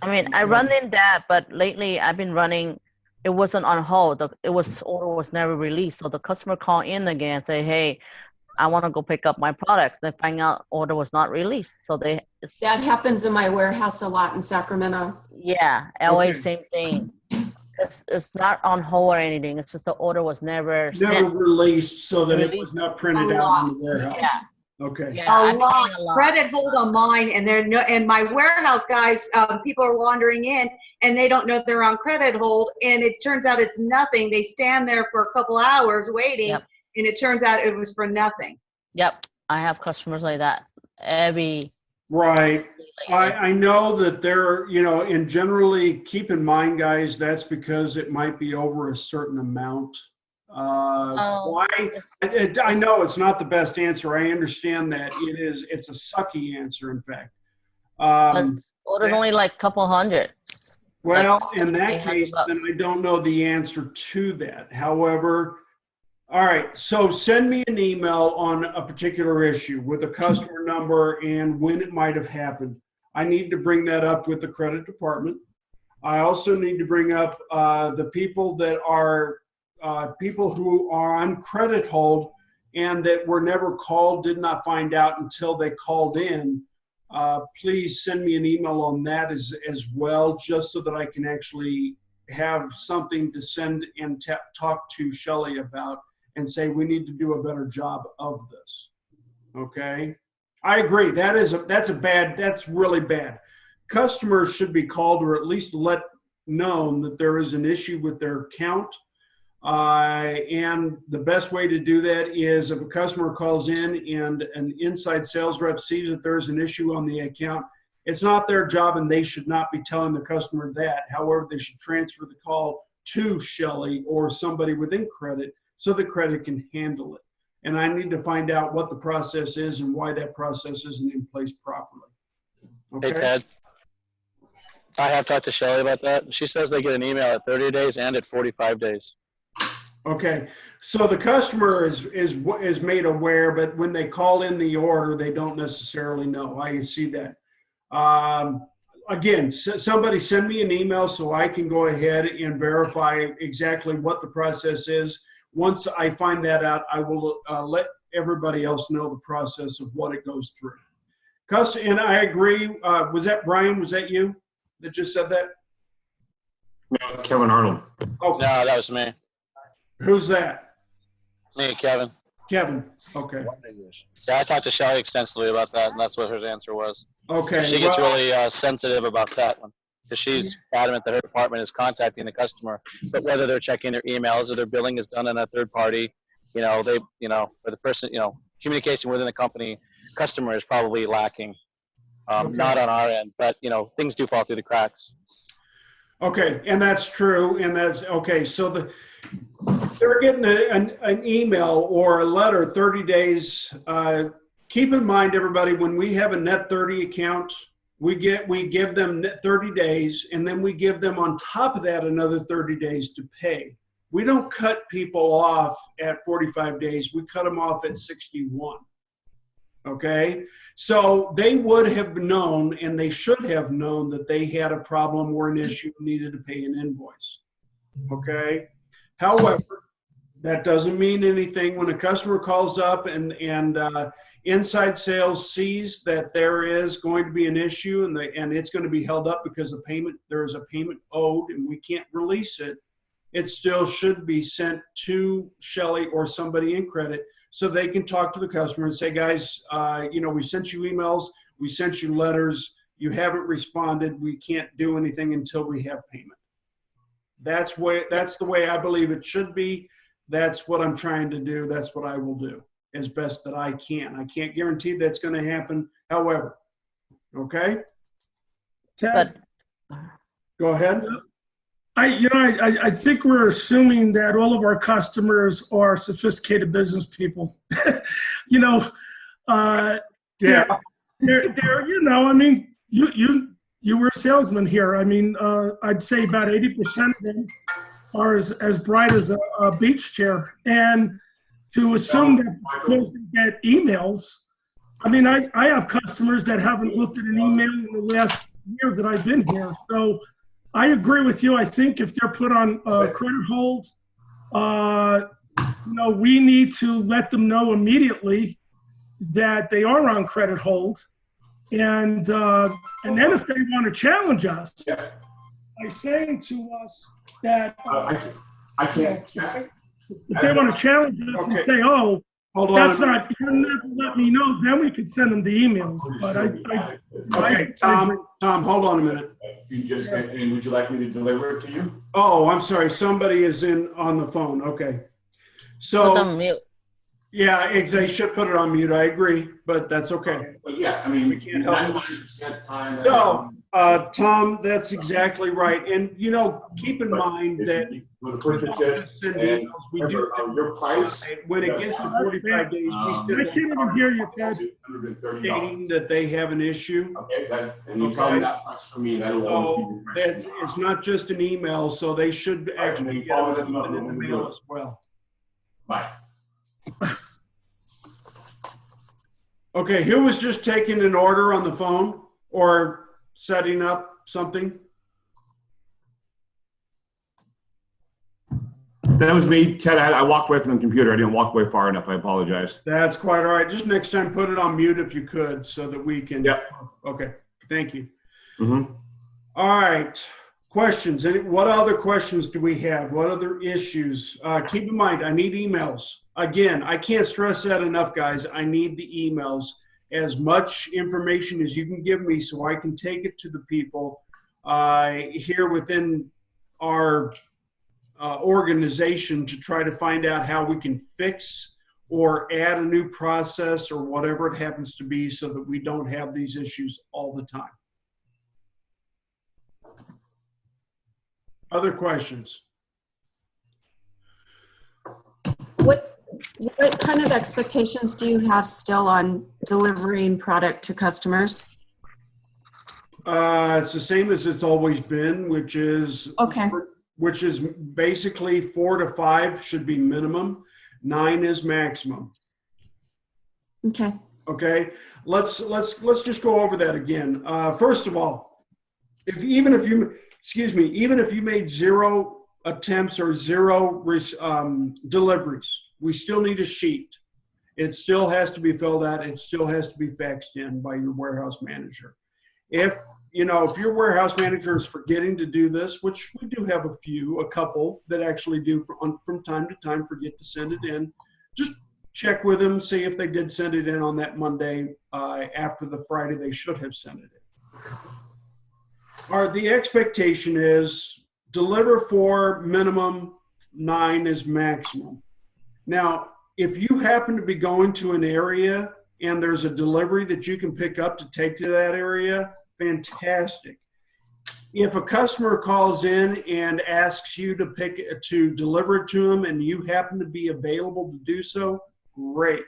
D: I mean, I run in that, but lately I've been running, it wasn't on hold. Order was never released. So the customer call in again and say, hey, I want to go pick up my product. They find out order was not released. So
C: That happens in my warehouse a lot in Sacramento.
D: yeah, LA,
A: Okay.
D: same thing. It's not on hold or anything. It's just the order was never
A: Never
D: sent.
A: released so that it was
D: Released.
A: not printed
C: A
A: out
C: lot.
A: in the warehouse.
D: Yeah,
A: Okay.
D: yeah. I've
F: A
D: been
F: lot.
D: seeing a lot.
F: Credit hold on mine, and and my warehouse guys, people are wandering in and they don't know they're on credit hold, and it turns out it's nothing. They stand there for a couple hours waiting,
D: Yep.
F: and it turns out it was for nothing.
D: Yep, I have customers like that every
A: Right. I know that there, and generally keep in mind, guys, that's because it might be over a certain amount. Why? I know it's not the best answer. I understand that it's a sucky answer, in fact.
D: Ordered only like a couple hundred.
A: Well,
D: like
A: in that case,
D: $800.
A: then I don't know the answer to that. However, all right, so send me an email on a particular issue with a customer number and when it might have happened. I need to bring that up with the credit department. I also need to bring up the people that are people who are on credit hold and that were never called, did not find out until they called in. Please send me an email on that as well, just so that I can actually have something to send and talk to Shelley about and say we need to do a better job of this. Okay, I agree. That's really bad. Customers should be called or at least let known that there is an issue with their account. And the best way to do that is if a customer calls in and an inside sales rep sees that there's an issue on the account, it's not their job and they should not be telling the customer that. However, they should transfer the call to Shelley or somebody within credit so the credit can handle it. And I need to find out what the process is and why that process isn't in place properly. Okay?
I: Hey, Ted. I have talked to Shelley about that. She says they get an email at 30 days and at 45 days.
A: Okay, so the customer is made aware, but when they call in the order, they don't necessarily know. I can see that. Again, somebody send me an email so I can go ahead and verify exactly what the process is. Once I find that out, I will let everybody else know the process of what it goes through. And I agree. Was that Brian? Was that you that just said that?
E: No, Kevin Arnold.
A: Oh,
I: No, that was me.
A: Who's that?
I: Me, Kevin.
A: Kevin. Okay.
I: Yeah, I talked to Shelley extensively about that, and that's what her answer was.
A: Okay.
I: She gets really sensitive about that one because she's adamant that her department is contacting the customer, but whether they're checking their emails or their billing is done on a third party, or the person, communication within the company, customer is probably lacking. Not on our end, but things do fall through the cracks.
A: Okay, and that's true, and that's okay. So they're getting an email or a letter 30 days. Keep in mind, everybody, when we have a net 30 account, we give them 30 days, and then we give them on top of that another 30 days to pay. We don't cut people off at 45 days. We cut them off at 61. Okay, so they would have known, and they should have known that they had a problem or an issue, needed to pay an invoice. Okay, however, that doesn't mean anything when a customer calls up and inside sales sees that there is going to be an issue and it's going to be held up because there is a payment owed and we can't release it. It still should be sent to Shelley or somebody in credit so they can talk to the customer and say, guys, we sent you emails, we sent you letters, you haven't responded, we can't do anything until we have payment. That's the way I believe it should be. That's what I'm trying to do. That's what I will do as best that I can. I can't guarantee that's going to happen. However, okay?
J: Ted,
A: Go ahead.
J: I think we're assuming that all of our customers are sophisticated business people.
A: Yeah.
J: You were a salesman here. I'd say about 80% of them are as bright as a beach chair. And to assume that because they get emails, I have customers that haven't looked at an email in the last year that I've been here. So I agree with you. I think if they're put on credit hold, we need to let them know immediately that they are on credit hold. And then if they want to challenge us by saying to us that
E: I can't.
J: if they want to challenge us and say, "Oh, that's not, you're not going to let me know," then we could send them the emails. But
A: Okay, Tom, hold on a minute.
E: And would you like me to deliver it to you?
A: Oh, I'm sorry. Somebody is on the phone. Okay.
D: Put
A: So
D: on mute.
A: Yeah, they should put it on mute. I agree, but that's okay.
E: But yeah, I mean,
A: We can't help it.
E: 99% time.
A: No, Tom, that's exactly right. And, you know, keep in mind that
E: With the purchase it,
A: send
E: and
A: emails, we do,
E: your price.
A: when it gets to 45 days, we
J: I
A: send
J: can't even hear you, Ted.
E: $130.
A: stating that they have an issue.
E: Okay, and you tell me that price for me, that will always
A: So
E: be your price.
A: it's not just an email, so they should actually
E: you
A: get
E: follow them up
A: something in the
E: when we
A: mail
E: do it.
A: as well.
E: Bye.
A: Okay, who was just taking an order on the phone or setting up something?
E: That was me, Ted. I walked away from the computer. I didn't walk away far enough. I apologize.
A: That's quite all right. Just next time, put it on mute if you could so that we can.
E: Yep.
A: Okay, thank you.
E: Mm-hmm.
A: All right, questions. What other questions do we have? What other issues? Keep in mind, I need emails. Again, I can't stress that enough, guys. I need the emails. As much information as you can give me so I can take it to the people here within our organization to try to find out how we can fix or add a new process or whatever it happens to be so that we don't have these issues all the time. Other questions?
C: What kind of expectations do you have still on delivering product to customers?
A: It's the same as it's always been, which is
C: Okay.
A: which is basically 4 to 5 should be minimum, 9 is maximum.
C: Okay.
A: Okay, let's just go over that again. First of all, even if you made 0 attempts or 0 deliveries, we still need a sheet. It still has to be filled out. It still has to be faxed in by your warehouse manager. If your warehouse manager is forgetting to do this, which we do have a couple that actually do from time to time forget to send it in, just check with them, see if they did send it in on that Monday after the Friday they should have sent it in. The expectation is deliver 4 minimum, 9 is maximum. Now, if you happen to be going to an area and there's a delivery that you can pick up to take to that area, fantastic. If a customer calls in and asks you to deliver it to them and you happen to be available to do so, great.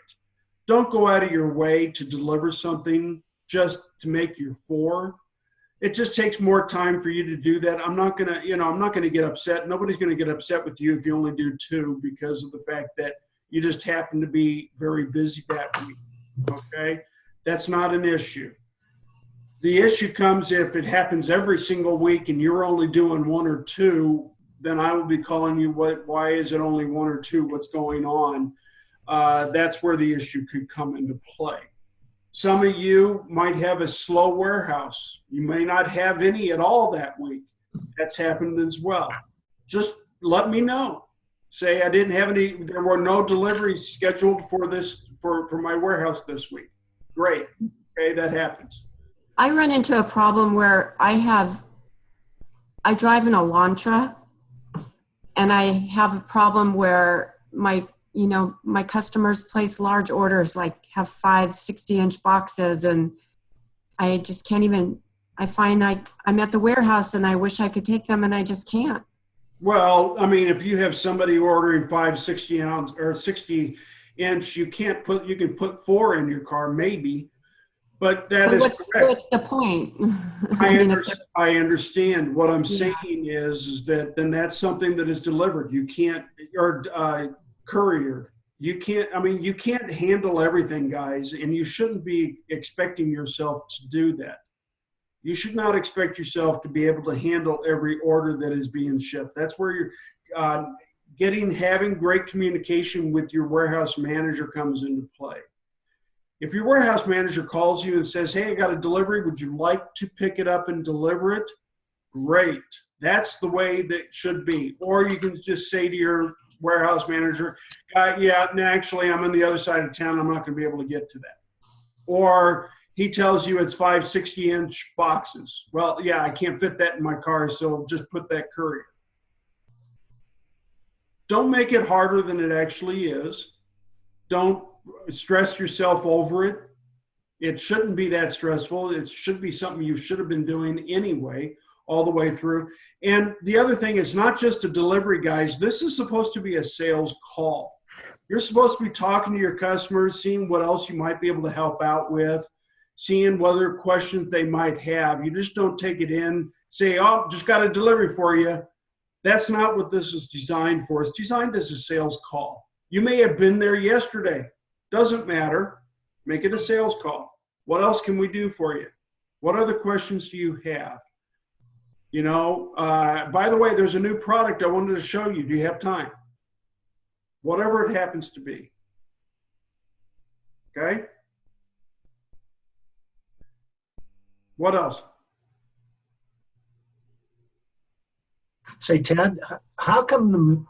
A: Don't go out of your way to deliver something just to make your 4. It just takes more time for you to do that. I'm not gonna get upset. Nobody's gonna get upset with you if you only do 2 because of the fact that you just happen to be very busy that week. Okay, that's not an issue. The issue comes if it happens every single week and you're only doing 1 or 2, then I will be calling you, why is it only 1 or 2? What's going on? That's where the issue could come into play. Some of you might have a slow warehouse. You may not have any at all that week. That's happened as well. Just let me know. Say I didn't have any, there were no deliveries scheduled for my warehouse this week. Great. Okay, that happens.
C: I run into a problem where I drive an Elantra and I have a problem where my customers place large orders, like have 5 60-inch boxes, and I just can't even, I find I'm at the warehouse and I wish I could take them and I just can't.
A: Well, I mean, if you have somebody ordering 5 60-ounce or 60-inch, you can put 4 in your car, maybe. But
C: what's the point?
A: I understand. What I'm saying is that then that's something that is delivered. You can't, or courier. You can't handle everything, guys, and you shouldn't be expecting yourself to do that. You should not expect yourself to be able to handle every order that is being shipped. That's where you're having great communication with your warehouse manager comes into play. If your warehouse manager calls you and says, hey, I got a delivery, would you like to pick it up and deliver it? Great. That's the way that it should be. Or you can just say to your warehouse manager, actually, I'm on the other side of town. I'm not going to be able to get to that. Or he tells you it's 5 60-inch boxes. Well, yeah, I can't fit that in my car, so just put that courier. Don't make it harder than it actually is. don't stress yourself over it. It shouldn't be that stressful. It should be something you should have been doing anyway, all the way through. And the other thing, it's not just a delivery, guys. This is supposed to be a sales call. You're supposed to be talking to your customers, seeing what else you might be able to help out with, seeing what other questions they might have. You just don't take it in, say, oh, just got a delivery for you. That's not what this is designed for. It's designed as a sales call. You may have been there yesterday. Doesn't matter. Make it a sales call. What else can we do for you? What other questions do you have? You know, by the way, there's a new product I wanted to show you. Do you have time? Whatever it happens to be. Okay? What else?
K: Say, Ted, how come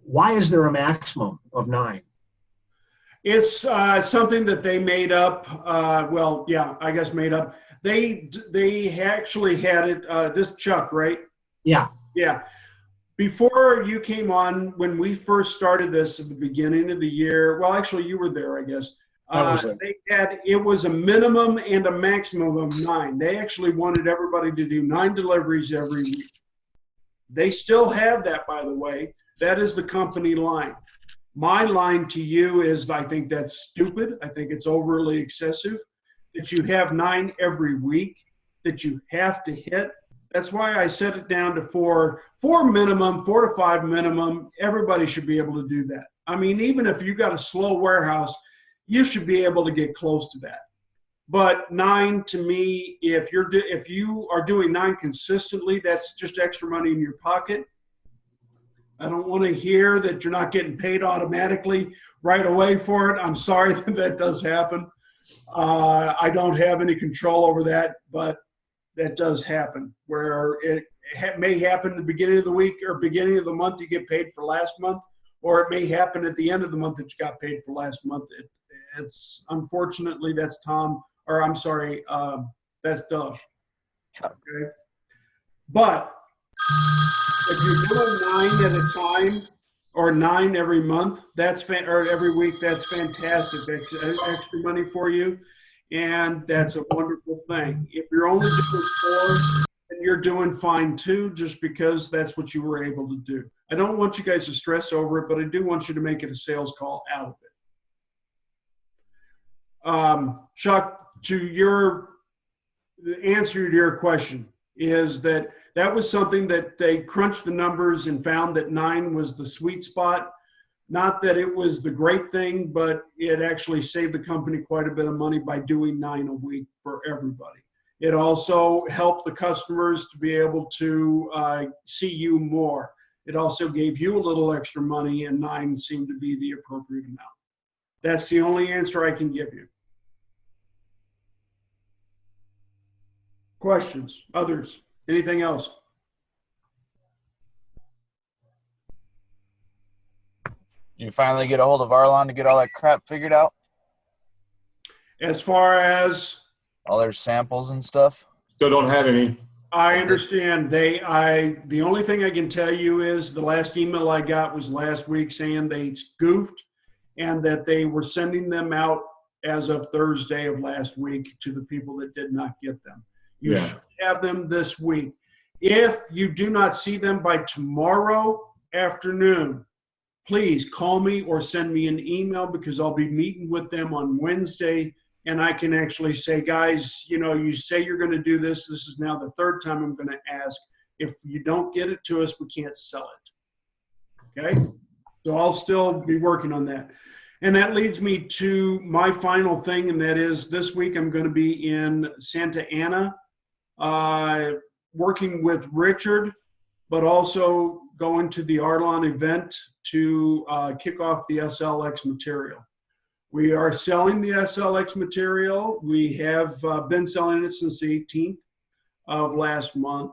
K: why is there a maximum of 9?
A: It's something that they made up. Well, yeah, I guess made up. They actually had it. This Chuck, right?
K: Yeah.
A: Yeah. Before you came on, when we first started this at the beginning of the year, well, actually, you were there, I guess. It was a minimum and a maximum of 9. They actually wanted everybody to do 9 deliveries every week. They still have that, by the way. That is the company line. My line to you is, I think that's stupid. I think it's overly excessive that you have 9 every week that you have to hit. That's why I set it down to 4 minimum, 4 to 5 minimum. Everybody should be able to do that. I mean, even if you got a slow warehouse, you should be able to get close to that. But 9 to me, if you are doing 9 consistently, that's just extra money in your pocket. I don't want to hear that you're not getting paid automatically right away for it. I'm sorry that that does happen. I don't have any control over that, but that does happen, where it may happen at the beginning of the week or beginning of the month you get paid for last month, or it may happen at the end of the month that you got paid for last month. It's unfortunately, that's Tom, or I'm sorry, that's Doug. Okay. But if you're doing 9 at a time or 9 every month, or every week, that's fantastic. That's extra money for you. And that's a wonderful thing. If you're only doing 4, then you're doing fine too, just because that's what you were able to do. I don't want you guys to stress over it, but I do want you to make it a sales call out of it. Chuck, the answer to your question is that was something that they crunched the numbers and found that 9 was the sweet spot. Not that it was the great thing, but it actually saved the company quite a bit of money by doing 9 a week for everybody. It also helped the customers to be able to see you more. It also gave you a little extra money, and 9 seemed to be the appropriate amount. That's the only answer I can give you. Questions? Others? Anything else?
L: You finally get a hold of Arlon to get all that crap figured out?
A: As far as?
L: All their samples and stuff?
E: Still don't have any.
A: I understand. The only thing I can tell you is the last email I got was last week saying they goofed and that they were sending them out as of Thursday of last week to the people that did not get them. You should have them this week. If you do not see them by tomorrow afternoon, please call me or send me an email, because I'll be meeting with them on Wednesday, and I can actually say, guys, you say you're going to do this. This is now the 3rd time I'm going to ask. If you don't get it to us, we can't sell it. Okay? So I'll still be working on that. And that leads me to my final thing, and that is this week I'm going to be in Santa Ana working with Richard, but also going to the Arlon event to kick off the SLX material. We are selling the SLX material. We have been selling it since the 18th of last month.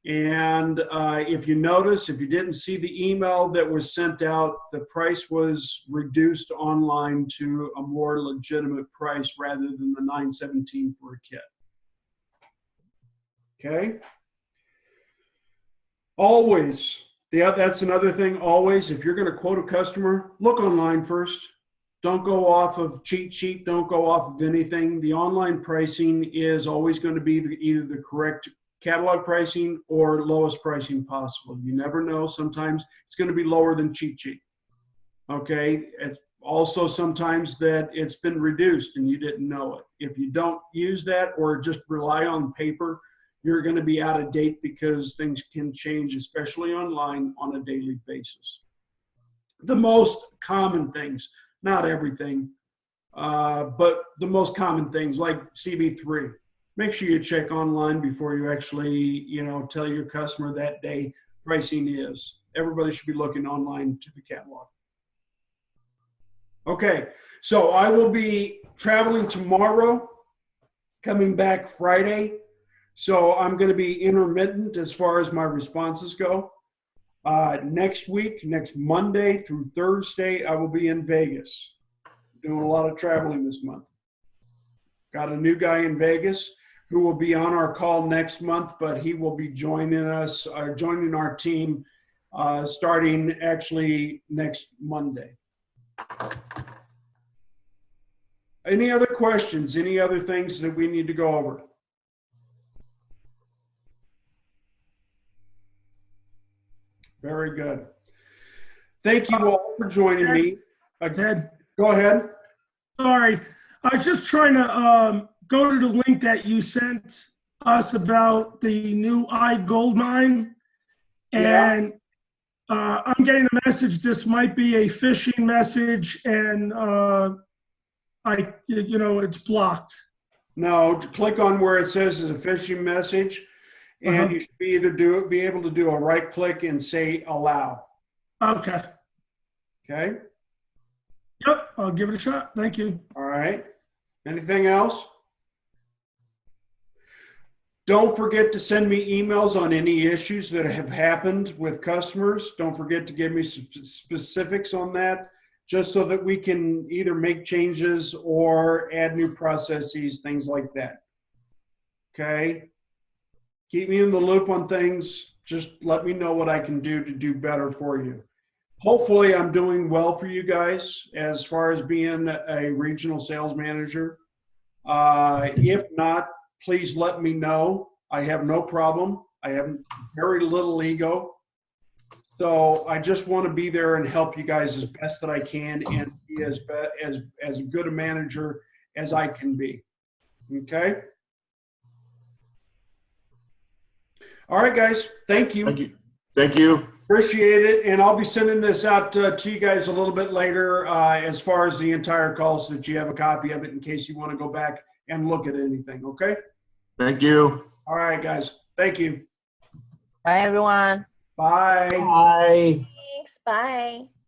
A: And if you notice, if you didn't see the email that was sent out, the price was reduced online to a more legitimate price rather than the $917 for a kit. Okay? Always, that's another thing, always, if you're going to quote a customer, look online first. Don't go off of cheat sheet. Don't go off of anything. The online pricing is always going to be either the correct catalog pricing or lowest pricing possible. You never know. Sometimes it's going to be lower than cheat sheet. Okay. It's also sometimes that it's been reduced and you didn't know it. If you don't use that or just rely on paper, you're going to be out of date because things can change, especially online, on a daily basis. The most common things, not everything, but the most common things like CB3. Make sure you check online before you actually, tell your customer that day pricing is. Everybody should be looking online to the catalog. Okay, so I will be traveling tomorrow, coming back Friday. So I'm going to be intermittent as far as my responses go. Next week, next Monday through Thursday, I will be in Vegas. Doing a lot of traveling this month. Got a new guy in Vegas who will be on our call next month, but he will be joining us, joining our team starting actually next Monday. Any other questions? Any other things that we need to go over? Very good. Thank you all for joining me.
J: Ted,
A: Go ahead.
J: sorry. I was just trying to go to the link that you sent us about the new iGold mine. And I'm getting a message. This might be a phishing message, and it's blocked.
A: No, click on where it says it's a phishing message, and you should be able to do a right click and say allow.
J: Okay.
A: Okay.
J: Yep, I'll give it a shot. Thank you.
A: All right. Anything else? Don't forget to send me emails on any issues that have happened with customers. Don't forget to give me some specifics on that, just so that we can either make changes or add new processes, things like that. Okay? Keep me in the loop on things. Just let me know what I can do to do better for you. Hopefully I'm doing well for you guys as far as being a regional sales manager. If not, please let me know. I have no problem. I have very little ego. So I just want to be there and help you guys as best that I can and be as good a manager as I can be. Okay? All right, guys. Thank you.
E: Thank you. Thank you.
A: Appreciate it. And I'll be sending this out to you guys a little bit later as far as the entire call so that you have a copy of it in case you want to go back and look at anything. Okay?
E: Thank you.
A: All right, guys. Thank you.
D: Bye, everyone.
A: Bye.
K: Bye.
G: Thanks. Bye.